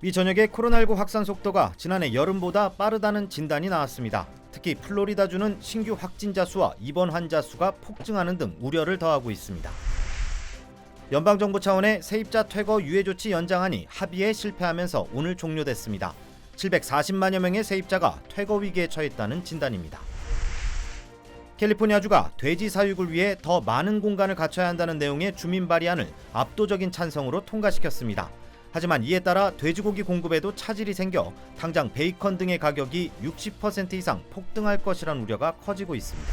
이 저녁에 코로나19 확산 속도가 지난해 여름보다 빠르다는 진단이 나왔습니다. 특히 플로리다주는 신규 확진자 수와 입원 환자 수가 폭증하는 등 우려를 더하고 있습니다. 연방정부 차원의 세입자 퇴거 유예 조치 연장안이 합의에 실패하면서 오늘 종료됐습니다. 740만여 명의 세입자가 퇴거 위기에 처했다는 진단입니다. 캘리포니아주가 돼지 사육을 위해 더 많은 공간을 갖춰야 한다는 내용의 주민 발의안을 압도적인 찬성으로 통과시켰습니다. 하지만 이에 따라 돼지고기 공급에도 차질이 생겨 당장 베이컨 등의 가격이 60% 이상 폭등할 것이란 우려가 커지고 있습니다.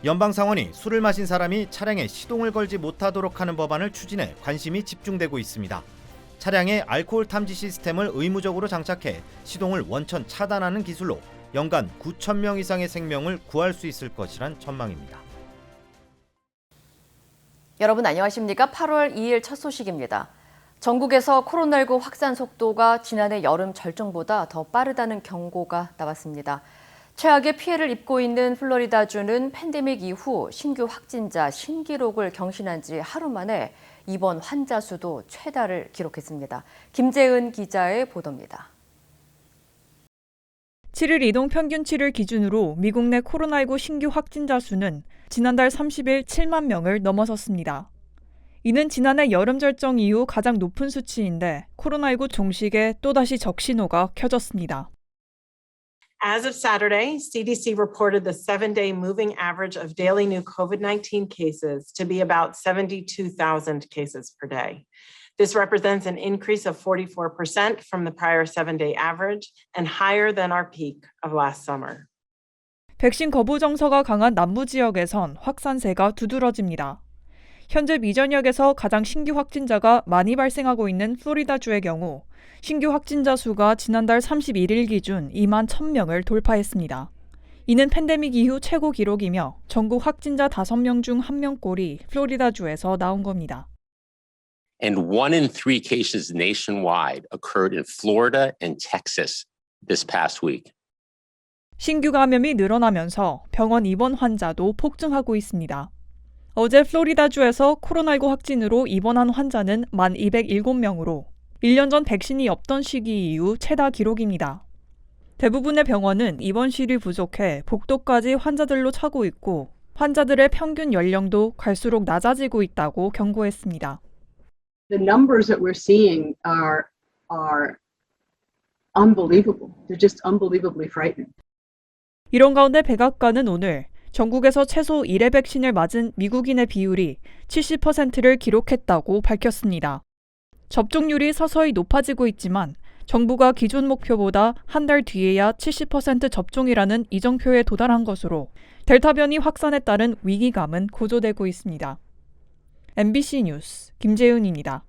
연방상원이 술을 마신 사람이 차량에 시동을 걸지 못하도록 하는 법안을 추진해 관심이 집중되고 있습니다. 차량에 알코올 탐지 시스템을 의무적으로 장착해 시동을 원천 차단하는 기술로 연간 9,000명 이상의 생명을 구할 수 있을 것이란 전망입니다. 여러분 안녕하십니까? 8월 2일 첫 소식입니다. 전국에서 코로나19 확산 속도가 지난해 여름 절정보다 더 빠르다는 경고가 나왔습니다. 최악의 피해를 입고 있는 플로리다주는 팬데믹 이후 신규 확진자 신기록을 경신한 지 하루 만에 입원 환자 수도 최다를 기록했습니다. 김재은 기자의 보도입니다. 7일 이동 평균치를 기준으로 미국 내 코로나19 신규 확진자 수는 지난달 30일 7만 명을 넘어섰습니다. 이는 지난해 여름 절정 이후 가장 높은 수치인데 코로나19 종식에 또다시 적신호가 켜졌습니다. As of Saturday, CDC reported the 7-day moving average of daily new COVID-19 cases to be about 72,000 cases per day. This represents an increase of 44% from the prior 7-day average and higher than our peak of last summer. 백신 거부 정서가 강한 남부 지역에선 확산세가 두드러집니다. 현재 미 전역에서 가장 신규 확진자가 많이 발생하고 있는 플로리다주의 경우 신규 확진자 수가 지난달 31일 기준 2만 1,000명을 돌파했습니다. 이는 팬데믹 이후 최고 기록이며 전국 확진자 5명 중 1명꼴이 플로리다주에서 나온 겁니다. And 1 in 3 cases nationwide occurred in Florida and Texas this past week. 신규 감염이 늘어나면서 병원 입원 환자도 폭증하고 있습니다. 어제 플로리다주에서 코로나19 확진으로 입원한 환자는 1,207명으로 1년 전 백신이 없던 시기 이후 최다 기록입니다. 대부분의 병원은 입원실이 부족해 복도까지 환자들로 차고 있고 환자들의 평균 연령도 갈수록 낮아지고 있다고 경고했습니다. The numbers that we're seeing are unbelievable. They're just unbelievably frightening. 이런 가운데 백악관은 오늘 전국에서 최소 1회 백신을 맞은 미국인의 비율이 70%를 기록했다고 밝혔습니다. 접종률이 서서히 높아지고 있지만 정부가 기존 목표보다 한 달 뒤에야 70% 접종이라는 이정표에 도달한 것으로 델타 변이 확산에 따른 위기감은 고조되고 있습니다. MBC 뉴스 김재은입니다.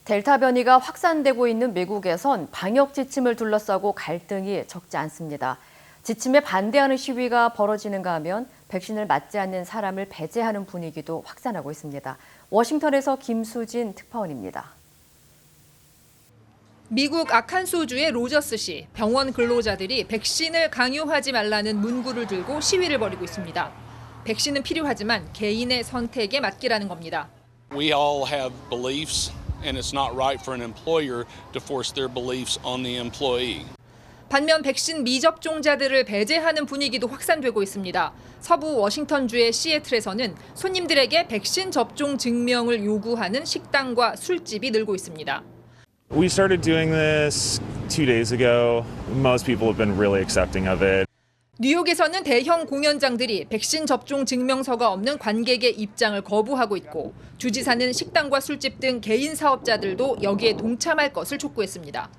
델타 변이가 확산되고 있는 미국에선 방역 지침을 둘러싸고 갈등이 적지 않습니다. 지침에 반대하는 시위가 벌어지는가 하면 백신을 맞지 않는 사람을 배제하는 분위기도 확산하고 있습니다. 워싱턴에서 김수진 특파원입니다. 미국 아칸소주의 로저스시, 병원 근로자들이 백신을 강요하지 말라는 문구를 들고 시위를 벌이고 있습니다. 백신은 필요하지만 개인의 선택에 맡기라는 겁니다. We all have beliefs and it's not right for an employer to force their beliefs on the employee. 반면 백신 미접종자들을 배제하는 분위기도 확산되고 있습니다. 서부 워싱턴주의 시애틀에서는 손님들에게 백신 접종 증명을 요구하는 식당과 술집이 늘고 있습니다. We started doing this 2 days ago. Most people have been really accepting of it. 뉴욕에서는 대형 공연장들이 백신 접종 증명서가 없는 관객의 입장을 거부하고 있고 주지사는 식당과 술집 등 개인 사업자들도 여기에 동참할 것을 촉구했습니다.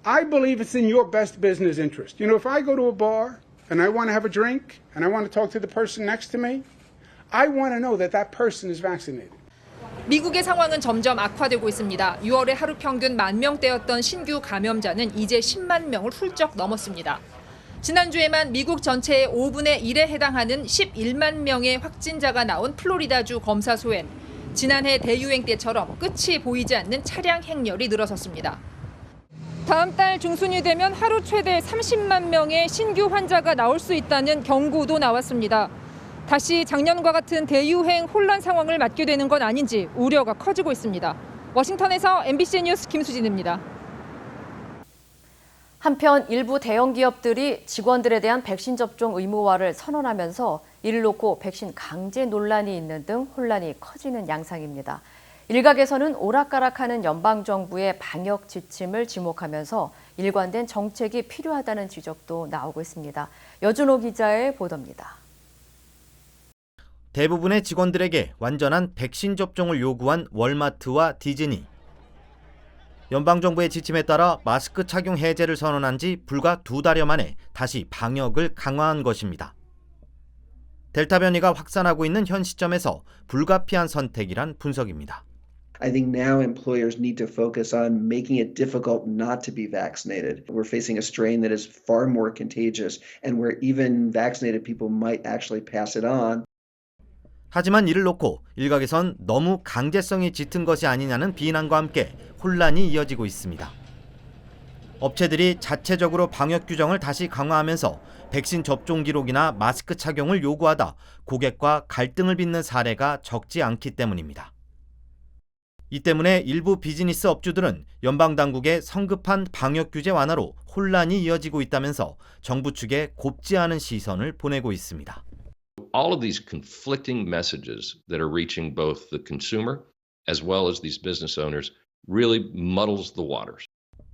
I believe it's in your best business interest. You know, if I go to a bar and I want to have a drink and I want to talk to the person next to me, I want to know that that person is vaccinated. 미국의 상황은 점점 악화되고 있습니다. 6월에 하루 평균 10,000명대였던 신규 감염자는 이제 10만 명을 훌쩍 넘었습니다. 지난주에만 미국 전체의 5분의 1에 해당하는 11만 명의 확진자가 나온 플로리다주 검사소엔 지난해 대유행 때처럼 끝이 보이지 않는 차량 행렬이 늘어섰습니다. 다음 달 중순이 되면 하루 최대 30만 명의 신규 환자가 나올 수 있다는 경고도 나왔습니다. 다시 작년과 같은 대유행 혼란 상황을 맞게 되는 건 아닌지 우려가 커지고 있습니다. 워싱턴에서 MBC 뉴스 김수진입니다. 한편 일부 대형 기업들이 직원들에 대한 백신 접종 의무화를 선언하면서 이를 놓고 백신 강제 논란이 있는 등 혼란이 커지는 양상입니다. 일각에서는 오락가락하는 연방정부의 방역 지침을 지목하면서 일관된 정책이 필요하다는 지적도 나오고 있습니다. 여준호 기자의 보도입니다. 대부분의 직원들에게 완전한 백신 접종을 요구한 월마트와 디즈니. 연방정부의 지침에 따라 마스크 착용 해제를 선언한 지 불과 2달여 만에 다시 방역을 강화한 것입니다. 델타 변이가 확산하고 있는 현 시점에서 불가피한 선택이란 분석입니다. I think now employers need to focus on making it difficult not to be vaccinated. We're facing a strain that is far more contagious and where even vaccinated people might actually pass it on. 하지만 이를 놓고 일각에선 너무 강제성이 짙은 것이 아니냐는 비난과 함께 혼란이 이어지고 있습니다. 업체들이 자체적으로 방역 규정을 다시 강화하면서 백신 접종 기록이나 마스크 착용을 요구하다 고객과 갈등을 빚는 사례가 적지 않기 때문입니다. 이 때문에 일부 비즈니스 업주들은 연방당국의 성급한 방역 규제 완화로 혼란이 이어지고 있다면서 정부 측에 곱지 않은 시선을 보내고 있습니다. All of these conflicting messages that are reaching both the consumer as well as these business owners really muddles the waters.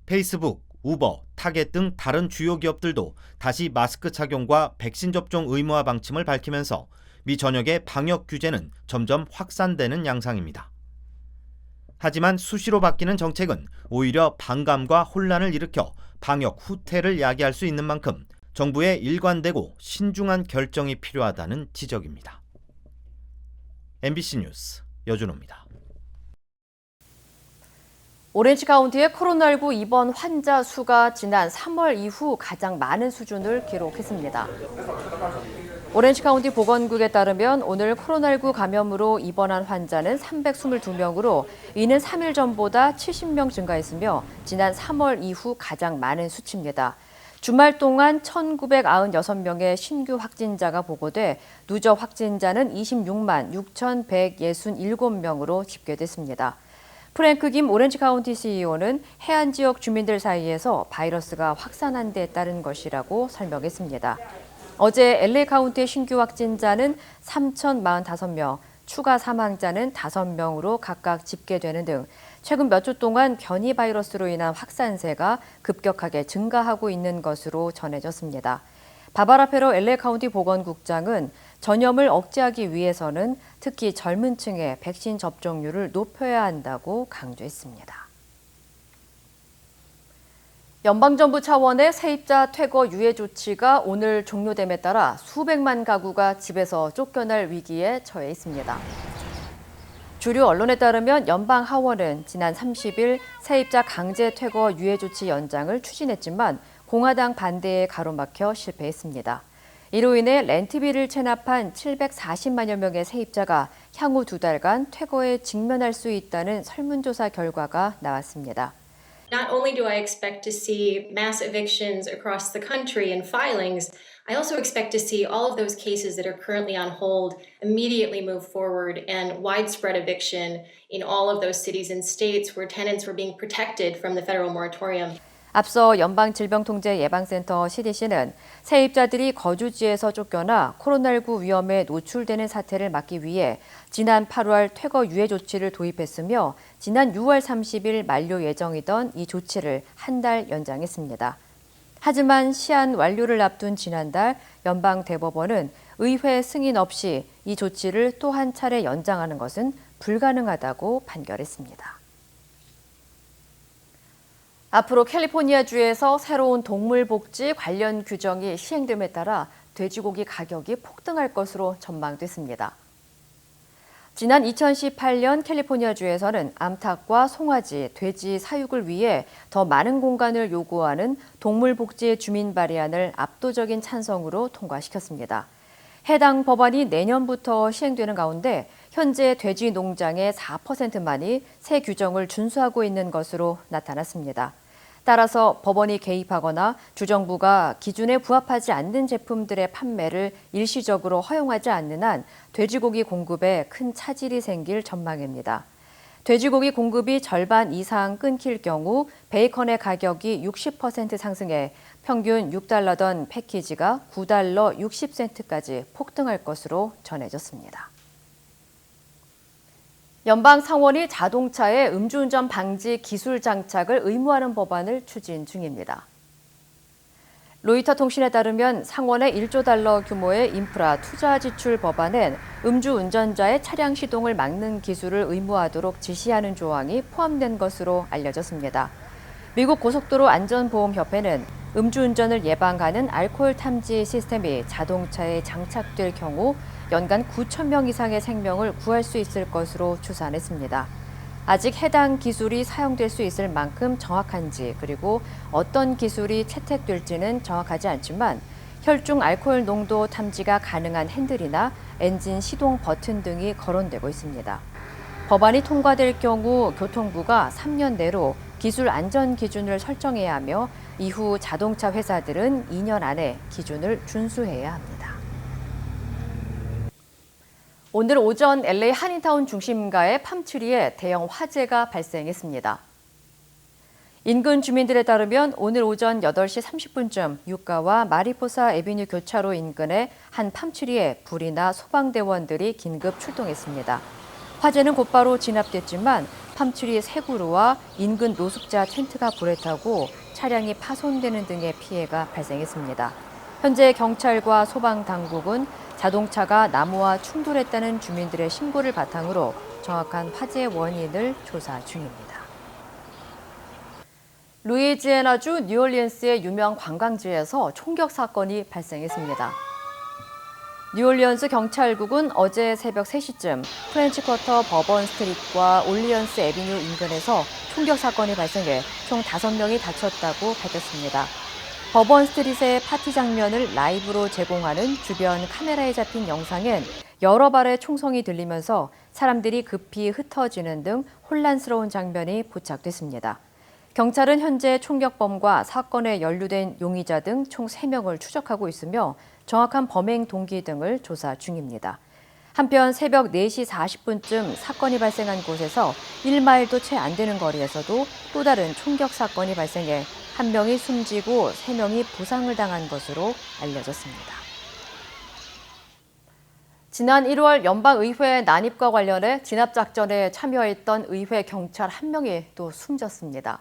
페이스북, 우버, 타겟 등 다른 주요 기업들도 다시 마스크 착용과 백신 접종 의무화 방침을 밝히면서 미 전역의 방역 규제는 점점 확산되는 양상입니다. 하지만 수시로 바뀌는 정책은 오히려 반감과 혼란을 일으켜 방역 후퇴를 야기할 수 있는 만큼 정부의 일관되고 신중한 결정이 필요하다는 지적입니다. MBC 뉴스 여준호입니다. 오렌지 카운티의 코로나19 입원 환자 수가 지난 3월 이후 가장 많은 수준을 기록했습니다. 오렌지 카운티 보건국에 따르면 오늘 코로나19 감염으로 입원한 환자는 322명으로 이는 3일 전보다 70명 증가했으며 지난 3월 이후 가장 많은 수치입니다. 주말 동안 1,996명의 신규 확진자가 보고돼 누적 확진자는 26만 6,167명으로 집계됐습니다. 프랭크 김 오렌지 카운티 CEO는 해안 지역 주민들 사이에서 바이러스가 확산한 데 따른 것이라고 설명했습니다. 어제 LA 카운티의 신규 확진자는 3,045명, 추가 사망자는 5명으로 각각 집계되는 등 최근 몇 주 동안 변이 바이러스로 인한 확산세가 급격하게 증가하고 있는 것으로 전해졌습니다. 바바라 페로 LA 카운티 보건국장은 전염을 억제하기 위해서는 특히 젊은 층의 백신 접종률을 높여야 한다고 강조했습니다. 연방정부 차원의 세입자 퇴거 유예 조치가 오늘 종료됨에 따라 수백만 가구가 집에서 쫓겨날 위기에 처해 있습니다. 주류 언론에 따르면 연방 하원은 지난 30일 세입자 강제 퇴거 유예 조치 연장을 추진했지만 공화당 반대에 가로막혀 실패했습니다. 이로 인해 렌트비를 체납한 740만여 명의 세입자가 향후 2달간 퇴거에 직면할 수 있다는 설문조사 결과가 나왔습니다. Not only do I expect to see mass evictions across the country and filings, I also expect to see all of those cases that are currently on hold immediately move forward and widespread eviction in all of those cities and states where tenants were being protected from the federal moratorium. 앞서 연방질병통제예방센터 CDC는 세입자들이 거주지에서 쫓겨나 코로나19 위험에 노출되는 사태를 막기 위해 지난 8월 퇴거 유예 조치를 도입했으며 지난 6월 30일 만료 예정이던 이 조치를 한 달 연장했습니다. 하지만 시한 완료를 앞둔 지난달 연방대법원은 의회 승인 없이 이 조치를 또 한 차례 연장하는 것은 불가능하다고 판결했습니다. 앞으로 캘리포니아주에서 새로운 동물복지 관련 규정이 시행됨에 따라 돼지고기 가격이 폭등할 것으로 전망됐습니다. 지난 2018년 캘리포니아주에서는 암탉과 송아지, 돼지 사육을 위해 더 많은 공간을 요구하는 동물복지 주민 발의안을 압도적인 찬성으로 통과시켰습니다. 해당 법안이 내년부터 시행되는 가운데 현재 돼지 농장의 4%만이 새 규정을 준수하고 있는 것으로 나타났습니다. 따라서 법원이 개입하거나 주정부가 기준에 부합하지 않는 제품들의 판매를 일시적으로 허용하지 않는 한 돼지고기 공급에 큰 차질이 생길 전망입니다. 돼지고기 공급이 절반 이상 끊길 경우 베이컨의 가격이 60% 상승해 평균 $6던 패키지가 $9 60센트까지 폭등할 것으로 전해졌습니다. 연방 상원이 자동차에 음주운전 방지 기술 장착을 의무화하는 법안을 추진 중입니다. 로이터 통신에 따르면 상원의 $1조 규모의 인프라 투자 지출 법안엔 음주운전자의 차량 시동을 막는 기술을 의무화하도록 지시하는 조항이 포함된 것으로 알려졌습니다. 미국 고속도로 안전보험협회는 음주운전을 예방하는 알코올 탐지 시스템이 자동차에 장착될 경우 연간 9,000명 이상의 생명을 구할 수 있을 것으로 추산했습니다. 아직 해당 기술이 사용될 수 있을 만큼 정확한지 그리고 어떤 기술이 채택될지는 정확하지 않지만 혈중 알코올 농도 탐지가 가능한 핸들이나 엔진 시동 버튼 등이 거론되고 있습니다. 법안이 통과될 경우 교통부가 3년 내로 기술 안전 기준을 설정해야 하며 이후 자동차 회사들은 2년 안에 기준을 준수해야 합니다. 오늘 오전 LA 한인타운 중심가의 팜트리에 대형 화재가 발생했습니다. 인근 주민들에 따르면 오늘 오전 8시 30분쯤 유가와 마리포사 애비뉴 교차로 인근의 한 팜트리에 불이 나 소방대원들이 긴급 출동했습니다. 화재는 곧바로 진압됐지만 팜트리 세 그루와 인근 노숙자 텐트가 불에 타고 차량이 파손되는 등의 피해가 발생했습니다. 현재 경찰과 소방당국은 자동차가 나무와 충돌했다는 주민들의 신고를 바탕으로 정확한 화재 원인을 조사 중입니다. 루이지애나주 뉴올리언스의 유명 관광지에서 총격 사건이 발생했습니다. 뉴올리언스 경찰국은 어제 새벽 3시쯤 프렌치쿼터 버번 스트릿과 올리언스 애비뉴 인근에서 총격 사건이 발생해 총 5명이 다쳤다고 밝혔습니다. 버번 스트릿의 파티 장면을 라이브로 제공하는 주변 카메라에 잡힌 영상엔 여러 발의 총성이 들리면서 사람들이 급히 흩어지는 등 혼란스러운 장면이 포착됐습니다. 경찰은 현재 총격범과 사건에 연루된 용의자 등 총 3명을 추적하고 있으며 정확한 범행 동기 등을 조사 중입니다. 한편 새벽 4시 40분쯤 사건이 발생한 곳에서 1마일도 채 안 되는 거리에서도 또 다른 총격 사건이 발생해 1명이 숨지고 3명이 부상을 당한 것으로 알려졌습니다. 지난 1월 연방의회 난입과 관련해 진압작전에 참여했던 의회 경찰 1명이 또 숨졌습니다.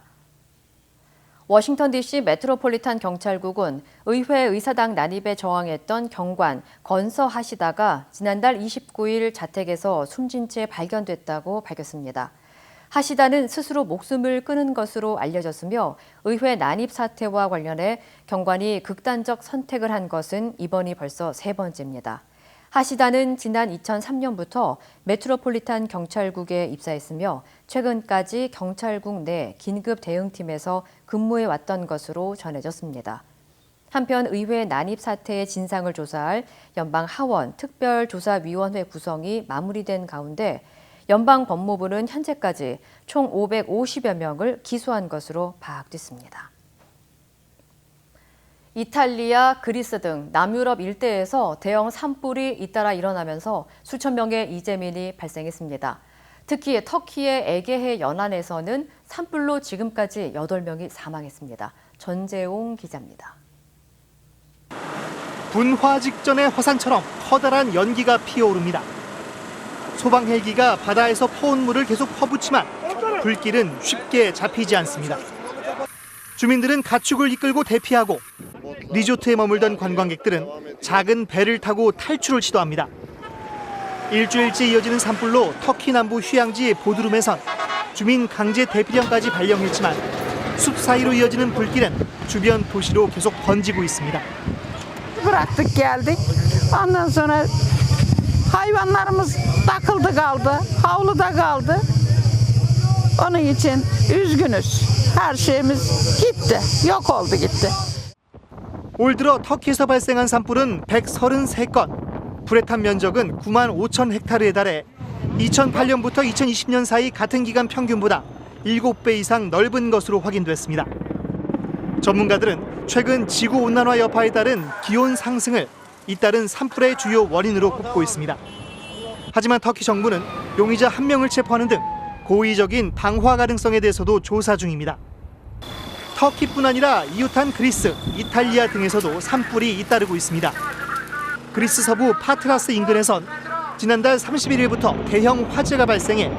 워싱턴 DC 메트로폴리탄 경찰국은 의회 의사당 난입에 저항했던 경관 건서 하시다가 지난달 29일 자택에서 숨진 채 발견됐다고 밝혔습니다. 하시다는 스스로 목숨을 끊은 것으로 알려졌으며 의회 난입 사태와 관련해 경관이 극단적 선택을 한 것은 이번이 벌써 3번째입니다. 하시다는 지난 2003년부터 메트로폴리탄 경찰국에 입사했으며 최근까지 경찰국 내 긴급 대응팀에서 근무해 왔던 것으로 전해졌습니다. 한편 의회 난입 사태의 진상을 조사할 연방 하원 특별조사위원회 구성이 마무리된 가운데 연방 법무부는 현재까지 총 550여 명을 기소한 것으로 파악됐습니다. 이탈리아, 그리스 등 남유럽 일대에서 대형 산불이 잇따라 일어나면서 수천 명의 이재민이 발생했습니다. 특히 터키의 에게해 연안에서는 산불로 지금까지 8명이 사망했습니다. 전재용 기자입니다. 분화 직전의 화산처럼 커다란 연기가 피어오릅니다. 소방 헬기가 바다에서 퍼온 물을 계속 퍼붓지만 불길은 쉽게 잡히지 않습니다. 주민들은 가축을 이끌고 대피하고 리조트에 머물던 관광객들은 작은 배를 타고 탈출을 시도합니다. 일주일째 이어지는 산불로 터키 남부 휴양지 보드룸에선 주민 강제 대피령까지 발령했지만 숲 사이로 이어지는 불길은 주변 도시로 계속 번지고 있습니다. Bıraktık geldik. Ondan sonra hayvanlarımız takıldı kaldı. Havluda kaldı. Onun için üzgünüz. Her şeyimiz gitti. Yok oldu gitti. 올 들어 터키에서 발생한 산불은 133건, 불에 탄 면적은 9만 5천 헥타르에 달해 2008년부터 2020년 사이 같은 기간 평균보다 7배 이상 넓은 것으로 확인됐습니다. 전문가들은 최근 지구온난화 여파에 따른 기온 상승을 잇따른 산불의 주요 원인으로 꼽고 있습니다. 하지만 터키 정부는 용의자 1명을 체포하는 등 고의적인 방화 가능성에 대해서도 조사 중입니다. 터키뿐 아니라 이웃한 그리스, 이탈리아 등에서도 산불이 잇따르고 있습니다. 그리스 서부 파트라스 인근에선 지난달 31일부터 대형 화재가 발생해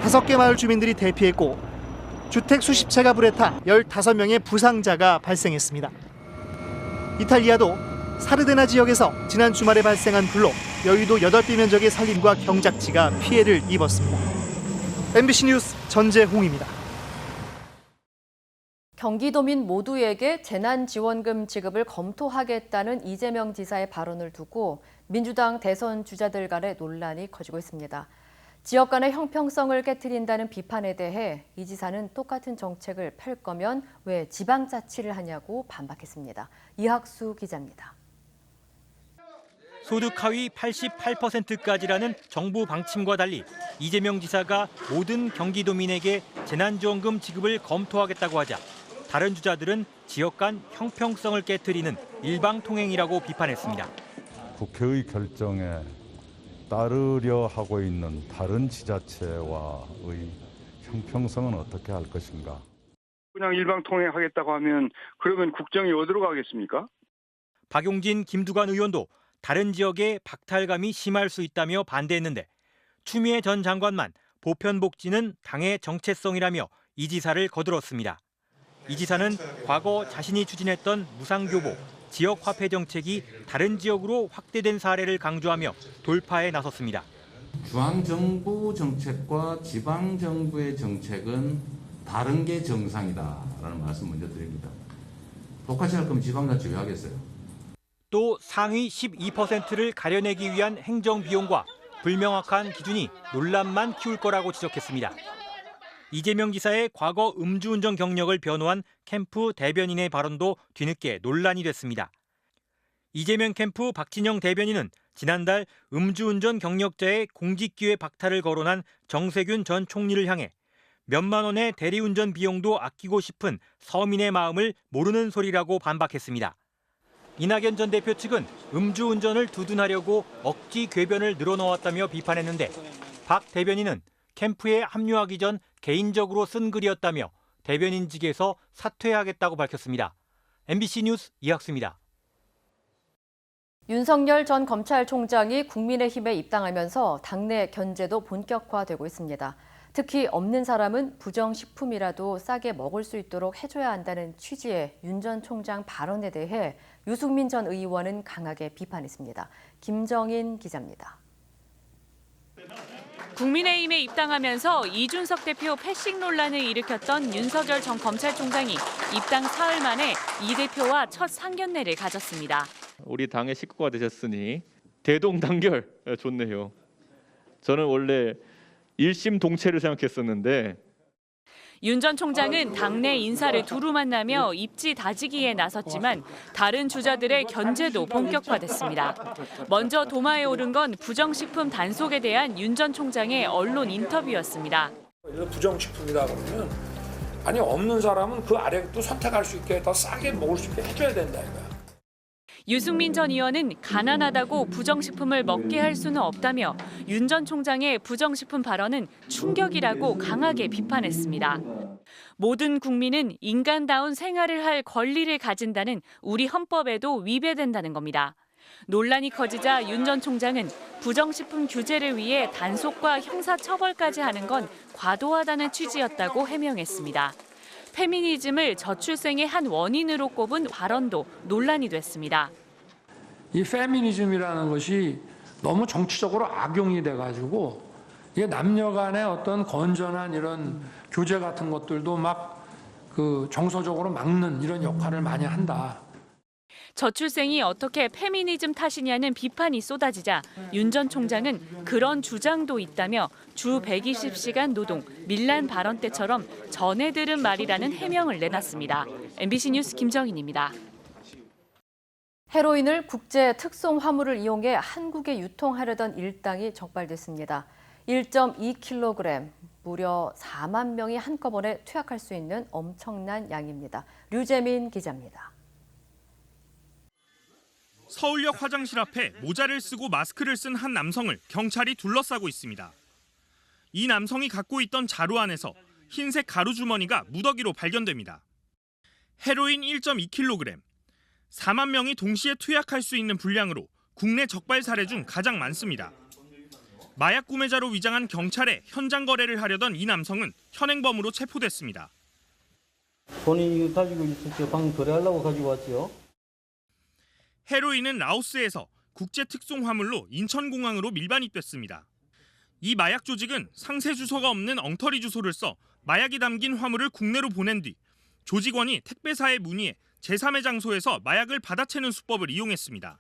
5개 마을 주민들이 대피했고 주택 수십 채가 불에 타 15명의 부상자가 발생했습니다. 이탈리아도 사르데나 지역에서 지난 주말에 발생한 불로 여의도 8배 면적의 산림과 경작지가 피해를 입었습니다. MBC 뉴스 전재홍입니다. 경기도민 모두에게 재난지원금 지급을 검토하겠다는 이재명 지사의 발언을 두고 민주당 대선 주자들 간의 논란이 커지고 있습니다. 지역 간의 형평성을 깨트린다는 비판에 대해 이 지사는 똑같은 정책을 펼 거면 왜 지방자치를 하냐고 반박했습니다. 이학수 기자입니다. 소득 하위 88%까지라는 정부 방침과 달리 이재명 지사가 모든 경기도민에게 재난지원금 지급을 검토하겠다고 하자 다른 주자들은 지역 간 형평성을 깨트리는 일방통행이라고 비판했습니다. 국회의 결정에 따르려 하고 있는 다른 지자체와의 형평성은 어떻게 할 것인가? 그냥 일방통행하겠다고 하면 그러면 국정이 어디로 가겠습니까? 박용진, 김두관 의원도 다른 지역에 박탈감이 심할 수 있다며 반대했는데 추미애 전 장관만 보편복지는 당의 정체성이라며 이 지사를 거들었습니다. 이 지사는 과거 자신이 추진했던 무상교복, 지역화폐 정책이 다른 지역으로 확대된 사례를 강조하며 돌파에 나섰습니다. 중앙정부 정책과 지방정부의 정책은 다른 게 정상이다라는 말씀 먼저 드립니다. 똑같이 할 거면 지방자치 왜 하겠어요? 또 상위 12%를 가려내기 위한 행정비용과 불명확한 기준이 논란만 키울 거라고 지적했습니다. 이재명 지사의 과거 음주운전 경력을 변호한 캠프 대변인의 발언도 뒤늦게 논란이 됐습니다. 이재명 캠프 박진영 대변인은 지난달 음주운전 경력자의 공직기회 박탈을 거론한 정세균 전 총리를 향해 몇만 원의 대리운전 비용도 아끼고 싶은 서민의 마음을 모르는 소리라고 반박했습니다. 이낙연 전 대표 측은 음주운전을 두둔하려고 억지 궤변을 늘어놓았다며 비판했는데 박 대변인은 캠프에 합류하기 전 개인적으로 쓴 글이었다며 대변인직에서 사퇴하겠다고 밝혔습니다. MBC 뉴스 이학수입니다. 윤석열 전 검찰총장이 국민의힘에 입당하면서 당내 견제도 본격화되고 있습니다. 특히 없는 사람은 부정식품이라도 싸게 먹을 수 있도록 해줘야 한다는 취지의 윤 전 총장 발언에 대해 유승민 전 의원은 강하게 비판했습니다. 김정인 기자입니다. 국민의힘에 입당하면서 이준석 대표 패싱 논란을 일으켰던 윤석열 전 검찰총장이 입당 사흘 만에 이 대표와 첫 상견례를 가졌습니다. 우리 당의 식구가 되셨으니 대동단결 좋네요. 저는 원래 일심동체를 생각했었는데 윤 전 총장은 당내 인사를 두루 만나며 입지 다지기에 나섰지만 다른 주자들의 견제도 본격화됐습니다. 먼저 도마에 오른 건 부정식품 단속에 대한 윤 전 총장의 언론 인터뷰였습니다. 부정식품이다 그러면 아니 없는 사람은 그 아래 또 선택할 수 있게 더 싸게 먹을 수 있게 해줘야 된다 이거야. 유승민 전 의원은 가난하다고 부정식품을 먹게 할 수는 없다며 윤 전 총장의 부정식품 발언은 충격이라고 강하게 비판했습니다. 모든 국민은 인간다운 생활을 할 권리를 가진다는 우리 헌법에도 위배된다는 겁니다. 논란이 커지자 윤 전 총장은 부정식품 규제를 위해 단속과 형사처벌까지 하는 건 과도하다는 취지였다고 해명했습니다. 페미니즘을 저출생의 한 원인으로 꼽은 발언도 논란이 됐습니다. 이 페미니즘이라는 것이 너무 정치적으로 악용이 돼가지고 이게 남녀 간의 어떤 건전한 이런 교제 같은 것들도 막 그 정서적으로 막는 이런 역할을 많이 한다. 저출생이 어떻게 페미니즘 탓이냐는 비판이 쏟아지자 윤 전 총장은 그런 주장도 있다며 주 120시간 노동, 밀란 발언 때처럼 전해 들은 말이라는 해명을 내놨습니다. MBC 뉴스 김정인입니다. 헤로인을 국제 특송 화물을 이용해 한국에 유통하려던 일당이 적발됐습니다. 1.2kg, 무려 4만 명이 한꺼번에 투약할 수 있는 엄청난 양입니다. 류재민 기자입니다. 서울역 화장실 앞에 모자를 쓰고 마스크를 쓴 한 남성을 경찰이 둘러싸고 있습니다. 이 남성이 갖고 있던 자루 안에서 흰색 가루 주머니가 무더기로 발견됩니다. 헤로인 1.2kg, 4만 명이 동시에 투약할 수 있는 분량으로 국내 적발 사례 중 가장 많습니다. 마약 구매자로 위장한 경찰에 현장 거래를 하려던 이 남성은 현행범으로 체포됐습니다. 본인이 가지고 있을 때 방금 거래하려고 가지고 왔죠. 헤로인은 라오스에서 국제 특송 화물로 인천공항으로 밀반입됐습니다. 이 마약 조직은 상세 주소가 없는 엉터리 주소를 써 마약이 담긴 화물을 국내로 보낸 뒤 조직원이 택배사에 문의해 제3의 장소에서 마약을 받아채는 수법을 이용했습니다.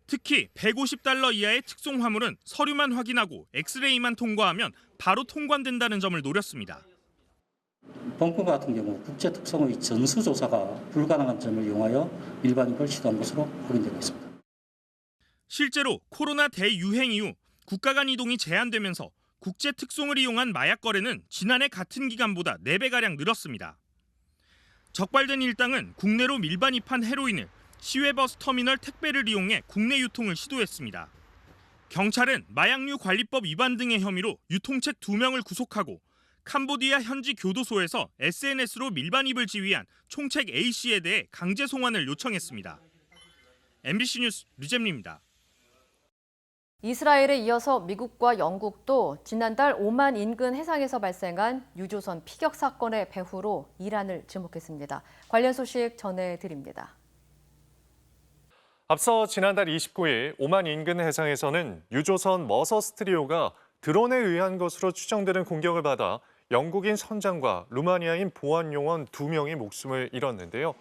특히 150달러 이하의 특송 화물은 서류만 확인하고 엑스레이만 통과하면 바로 통관된다는 점을 노렸습니다. 본건 같은 경우 국제 특성의 전수조사가 불가능한 점을 이용하여 밀반입을 시도한 것으로 확인되고 있습니다. 실제로 코로나 대유행 이후 국가 간 이동이 제한되면서 국제 특송을 이용한 마약 거래는 지난해 같은 기간보다 4배가량 늘었습니다. 적발된 일당은 국내로 밀반입한 헤로인을 시외버스 터미널 택배를 이용해 국내 유통을 시도했습니다. 경찰은 마약류 관리법 위반 등의 혐의로 유통책 2명을 구속하고 캄보디아 현지 교도소에서 SNS로 밀반입을 지휘한 총책 A씨에 대해 강제 송환을 요청했습니다. MBC 뉴스 류잼리입니다. 이스라엘에 이어서 미국과 영국도 지난달 오만 인근 해상에서 발생한 유조선 피격 사건의 배후로 이란을 지목했습니다. 관련 소식 전해드립니다. 앞서 지난달 29일 오만 인근 해상에서는 유조선 머서스트리오가 드론에 의한 것으로 추정되는 공격을 받아 영국인 선장과 루마니아인 보안요원 2명이 목숨을 잃었는데요.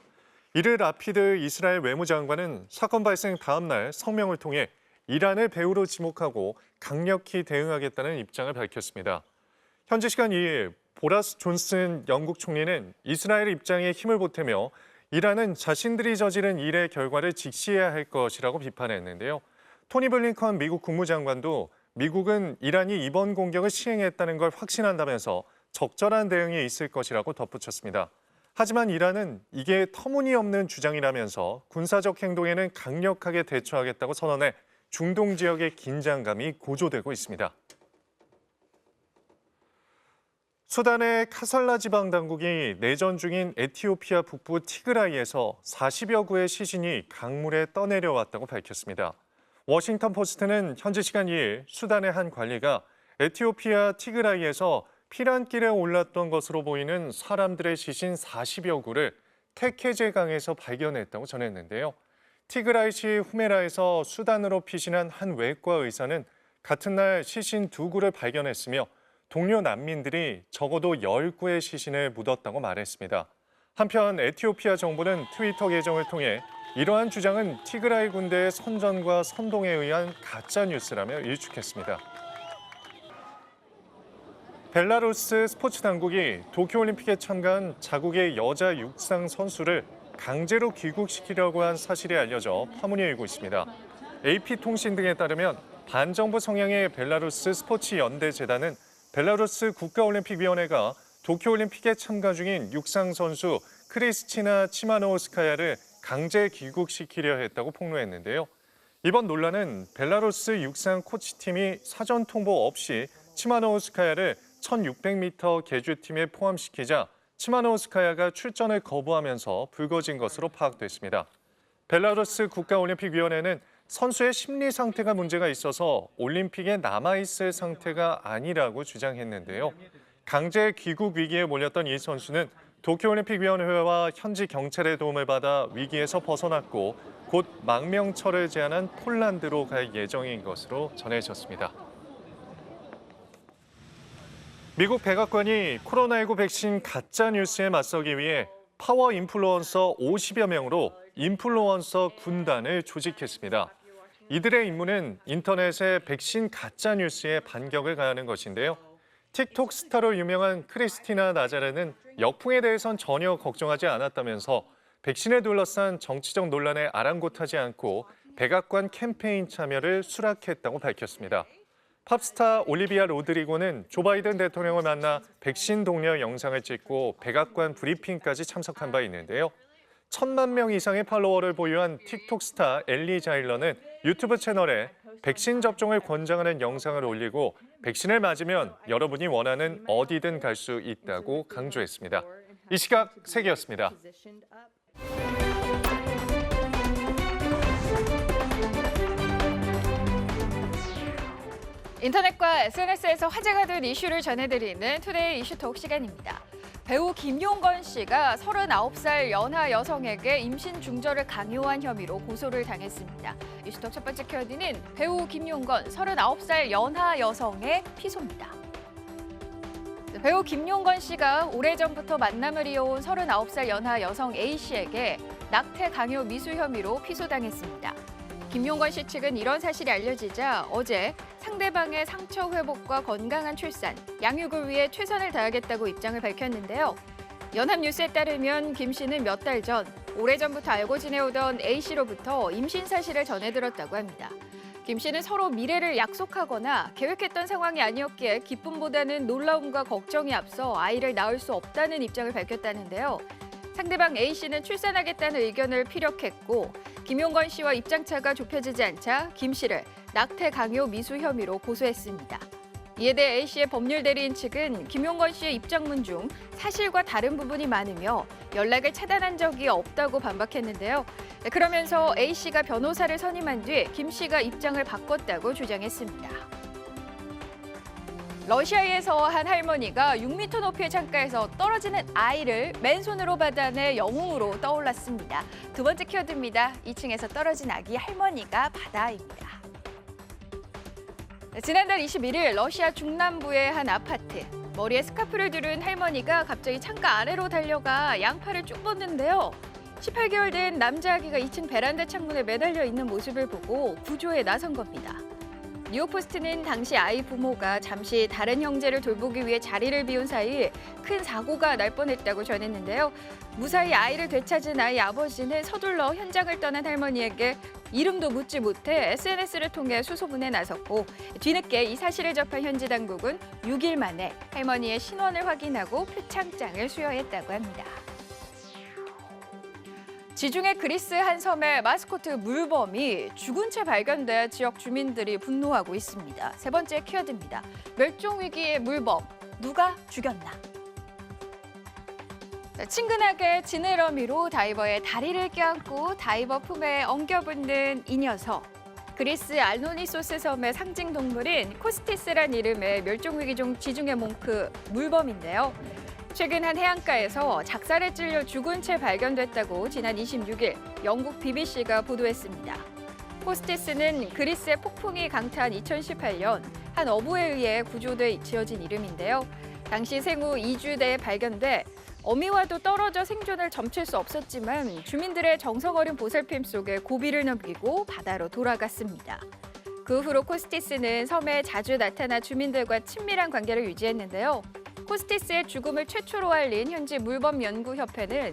이를 라피드 이스라엘 외무장관은 사건 발생 다음 날 성명을 통해 이란을 배후로 지목하고 강력히 대응하겠다는 입장을 밝혔습니다. 현지 시간 2일 보라스 존슨 영국 총리는 이스라엘 입장에 힘을 보태며 이란은 자신들이 저지른 일의 결과를 직시해야 할 것이라고 비판했는데요. 토니 블링컨 미국 국무장관도 미국은 이란이 이번 공격을 시행했다는 걸 확신한다면서 적절한 대응이 있을 것이라고 덧붙였습니다. 하지만 이란은 이게 터무니없는 주장이라면서 군사적 행동에는 강력하게 대처하겠다고 선언해 중동 지역의 긴장감이 고조되고 있습니다. 수단의 카살라 지방 당국이 내전 중인 에티오피아 북부 티그라이에서 40여 구의 시신이 강물에 떠내려왔다고 밝혔습니다. 워싱턴 포스트는 현지 시간 2일 수단의 한 관리가 에티오피아 티그라이에서 피란길에 올랐던 것으로 보이는 사람들의 시신 40여 구를 테케제 강에서 발견했다고 전했는데요. 티그라이시 후메라에서 수단으로 피신한 한 외과 의사는 같은 날 시신 2구를 발견했으며 동료 난민들이 적어도 10구의 시신을 묻었다고 말했습니다. 한편 에티오피아 정부는 트위터 계정을 통해 이러한 주장은 티그라이 군대의 선전과 선동에 의한 가짜 뉴스라며 일축했습니다. 벨라루스 스포츠 당국이 도쿄올림픽에 참가한 자국의 여자 육상 선수를 강제로 귀국시키려고 한 사실이 알려져 파문이 일고 있습니다. AP통신 등에 따르면 반정부 성향의 벨라루스 스포츠연대재단은 벨라루스 국가올림픽위원회가 도쿄올림픽에 참가 중인 육상 선수 크리스티나 치마노우스카야를 강제 귀국시키려 했다고 폭로했는데요. 이번 논란은 벨라루스 육상 코치팀이 사전 통보 없이 치마노우스카야를 1600m 계주팀에 포함시키자 치마노우스카야가 출전을 거부하면서 불거진 것으로 파악됐습니다. 벨라루스 국가올림픽위원회는 선수의 심리 상태가 문제가 있어서 올림픽에 남아있을 상태가 아니라고 주장했는데요. 강제 귀국 위기에 몰렸던 이 선수는 도쿄올림픽위원회와 현지 경찰의 도움을 받아 위기에서 벗어났고 곧 망명철을 제한한 폴란드로 갈 예정인 것으로 전해졌습니다. 미국 백악관이 코로나19 백신 가짜 뉴스에 맞서기 위해 파워 인플루언서 50여 명으로 인플루언서 군단을 조직했습니다. 이들의 임무는 인터넷의 백신 가짜 뉴스에 반격을 가하는 것인데요. 틱톡 스타로 유명한 크리스티나 나자르는 역풍에 대해선 전혀 걱정하지 않았다면서 백신에 둘러싼 정치적 논란에 아랑곳하지 않고 백악관 캠페인 참여를 수락했다고 밝혔습니다. 팝스타 올리비아 로드리고는 조 바이든 대통령을 만나 백신 동료 영상을 찍고 백악관 브리핑까지 참석한 바 있는데요. 1,000만 명 이상의 팔로워를 보유한 틱톡 스타 엘리 자일러는 유튜브 채널에 백신 접종을 권장하는 영상을 올리고 백신을 맞으면 여러분이 원하는 어디든 갈 수 있다고 강조했습니다. 이 시각 세계였습니다. 인터넷과 SNS에서 화제가 된 이슈를 전해드리는 투데이 이슈톡 시간입니다. 배우 김용건 씨가 39살 연하 여성에게 임신 중절을 강요한 혐의로 고소를 당했습니다. 이슈톡 첫 번째 키워드는 배우 김용건 39살 연하 여성의 피소입니다. 배우 김용건 씨가 오래전부터 만남을 이어온 39살 연하 여성 A씨에게 낙태 강요 미수 혐의로 피소당했습니다. 김용건 씨 측은 이런 사실이 알려지자 어제 상대방의 상처 회복과 건강한 출산, 양육을 위해 최선을 다하겠다고 입장을 밝혔는데요. 연합뉴스에 따르면 김 씨는 몇 달 전 오래전부터 알고 지내오던 A씨로부터 임신 사실을 전해들었다고 합니다. 김 씨는 서로 미래를 약속하거나 계획했던 상황이 아니었기에 기쁨보다는 놀라움과 걱정이 앞서 아이를 낳을 수 없다는 입장을 밝혔다는데요. 상대방 A씨는 출산하겠다는 의견을 피력했고 김용건 씨와 입장차가 좁혀지지 않자 김 씨를 낙태 강요 미수 혐의로 고소했습니다. 이에 대해 A씨의 법률 대리인 측은 김용건 씨의 입장문 중 사실과 다른 부분이 많으며 연락을 차단한 적이 없다고 반박했는데요. 그러면서 A씨가 변호사를 선임한 뒤 김 씨가 입장을 바꿨다고 주장했습니다. 러시아에서 한 할머니가 6m 높이의 창가에서 떨어지는 아이를 맨손으로 받아내 영웅으로 떠올랐습니다. 두 번째 키워드입니다. 2층에서 떨어진 아기 할머니가 바다입니다. 지난달 21일 러시아 중남부의 한 아파트. 머리에 스카프를 두른 할머니가 갑자기 창가 아래로 달려가 양팔을 쭉 뻗는데요. 18개월 된 남자 아기가 2층 베란다 창문에 매달려 있는 모습을 보고 구조에 나선 겁니다. 뉴욕포스트는 당시 아이 부모가 잠시 다른 형제를 돌보기 위해 자리를 비운 사이 큰 사고가 날 뻔했다고 전했는데요. 무사히 아이를 되찾은 아이 아버지는 서둘러 현장을 떠난 할머니에게 이름도 묻지 못해 SNS를 통해 수소문에 나섰고 뒤늦게 이 사실을 접한 현지 당국은 6일 만에 할머니의 신원을 확인하고 표창장을 수여했다고 합니다. 지중해 그리스 한 섬의 마스코트 물범이 죽은 채 발견돼 지역 주민들이 분노하고 있습니다. 세 번째 키워드입니다. 멸종 위기의 물범, 누가 죽였나? 친근하게 지느러미로 다이버의 다리를 껴안고 다이버 품에 엉겨붙는 이 녀석. 그리스 알노니소스 섬의 상징 동물인 코스티스란 이름의 멸종위기종 지중해 몽크 물범인데요. 최근 한 해안가에서 작살에 찔려 죽은 채 발견됐다고 지난 26일 영국 BBC가 보도했습니다. 코스티스는 그리스의 폭풍이 강타한 2018년 한 어부에 의해 구조돼 지어진 이름인데요. 당시 생후 2주대에 발견돼 어미와도 떨어져 생존을 점칠 수 없었지만 주민들의 정성 어린 보살핌 속에 고비를 넘기고 바다로 돌아갔습니다. 그 후로 코스티스는 섬에 자주 나타나 주민들과 친밀한 관계를 유지했는데요. 코스티스의 죽음을 최초로 알린 현지 물범연구협회는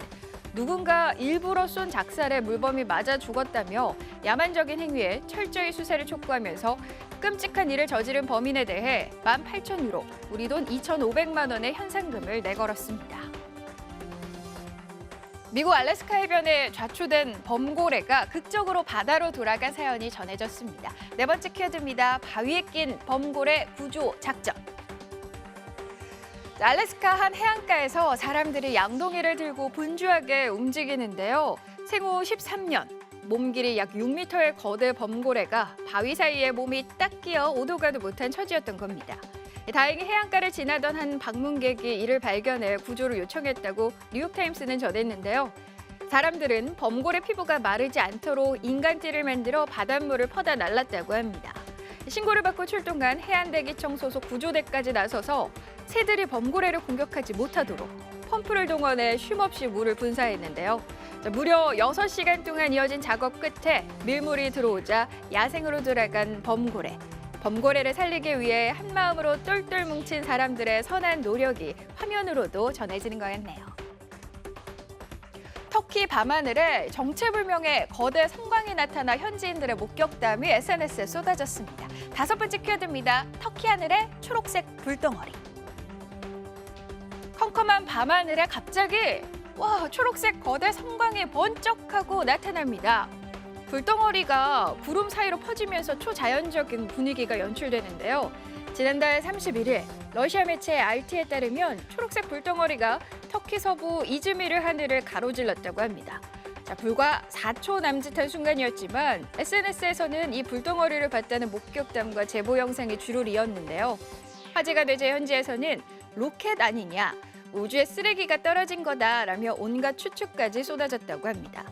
누군가 일부러 쏜 작살에 물범이 맞아 죽었다며 야만적인 행위에 철저히 수사를 촉구하면서 끔찍한 일을 저지른 범인에 대해 18,000유로, 우리 돈 2,500만 원의 현상금을 내걸었습니다. 미국 알래스카 해변에 좌초된 범고래가 극적으로 바다로 돌아간 사연이 전해졌습니다. 네 번째 키워드입니다. 바위에 낀 범고래 구조 작전. 알래스카 한 해안가에서 사람들이 양동이를 들고 분주하게 움직이는데요. 생후 13년, 몸 길이 약 6m의 거대 범고래가 바위 사이에 몸이 딱 끼어 오도 가도 못한 처지였던 겁니다. 다행히 해안가를 지나던 한 방문객이 이를 발견해 구조를 요청했다고 뉴욕타임스는 전했는데요. 사람들은 범고래 피부가 마르지 않도록 인간띠를 만들어 바닷물을 퍼다 날랐다고 합니다. 신고를 받고 출동한 해안대기청 소속 구조대까지 나서서 새들이 범고래를 공격하지 못하도록 펌프를 동원해 쉼없이 물을 분사했는데요. 무려 6시간 동안 이어진 작업 끝에 밀물이 들어오자 야생으로 돌아간 범고래. 범고래를 살리기 위해 한마음으로 똘똘 뭉친 사람들의 선한 노력이 화면으로도 전해지는 거였네요. 터키 밤하늘에 정체불명의 거대 섬광이 나타나 현지인들의 목격담이 SNS에 쏟아졌습니다. 다섯 번째 키워드입니다. 터키 하늘에 초록색 불덩어리. 컴컴한 밤하늘에 갑자기 와, 초록색 거대 성광이 번쩍하고 나타납니다. 불덩어리가 구름 사이로 퍼지면서 초자연적인 분위기가 연출되는데요. 지난달 31일 러시아 매체 RT에 따르면 초록색 불덩어리가 터키 서부 이즈미르 하늘을 가로질렀다고 합니다. 자, 불과 4초 남짓한 순간이었지만 SNS에서는 이 불덩어리를 봤다는 목격담과 제보 영상이 줄을 이었는데요. 화제가 되자 현지에서는 로켓 아니냐, 우주에 쓰레기가 떨어진 거다라며 온갖 추측까지 쏟아졌다고 합니다.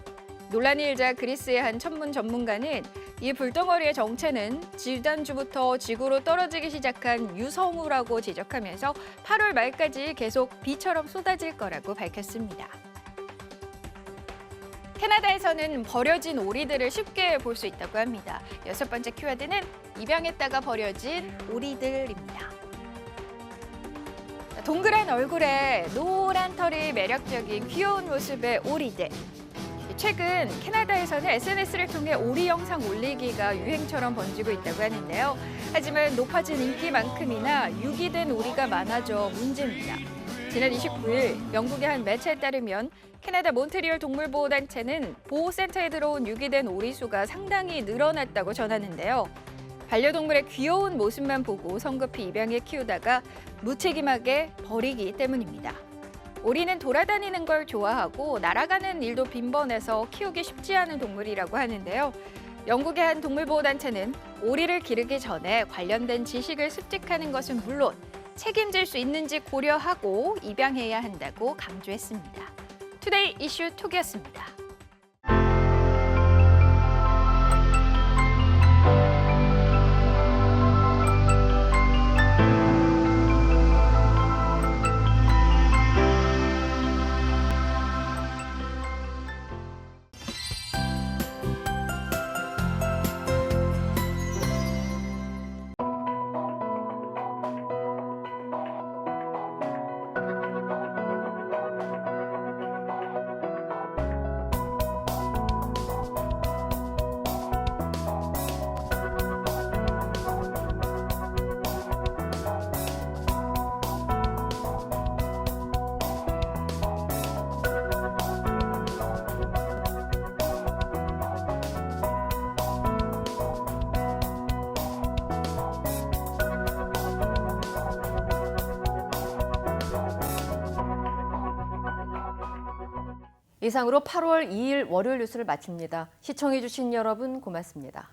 논란이 일자 그리스의 한 천문 전문가는 이 불덩어리의 정체는 지난주부터 지구로 떨어지기 시작한 유성우라고 지적하면서 8월 말까지 계속 비처럼 쏟아질 거라고 밝혔습니다. 캐나다에서는 버려진 오리들을 쉽게 볼 수 있다고 합니다. 6번째 키워드는 입양했다가 버려진 오리들입니다. 동그란 얼굴에 노란 털이 매력적인 귀여운 모습의 오리들. 최근 캐나다에서는 SNS를 통해 오리 영상 올리기가 유행처럼 번지고 있다고 하는데요. 하지만 높아진 인기만큼이나 유기된 오리가 많아져 문제입니다. 지난 29일 영국의 한 매체에 따르면 캐나다 몬트리올 동물보호단체는 보호센터에 들어온 유기된 오리 수가 상당히 늘어났다고 전하는데요. 반려동물의 귀여운 모습만 보고 성급히 입양해 키우다가 무책임하게 버리기 때문입니다. 오리는 돌아다니는 걸 좋아하고 날아가는 일도 빈번해서 키우기 쉽지 않은 동물이라고 하는데요. 영국의 한 동물보호단체는 오리를 기르기 전에 관련된 지식을 습득하는 것은 물론 책임질 수 있는지 고려하고 입양해야 한다고 강조했습니다. 투데이 이슈 톡이었습니다. 이상으로 8월 2일 월요일 뉴스를 마칩니다. 시청해주신 여러분 고맙습니다.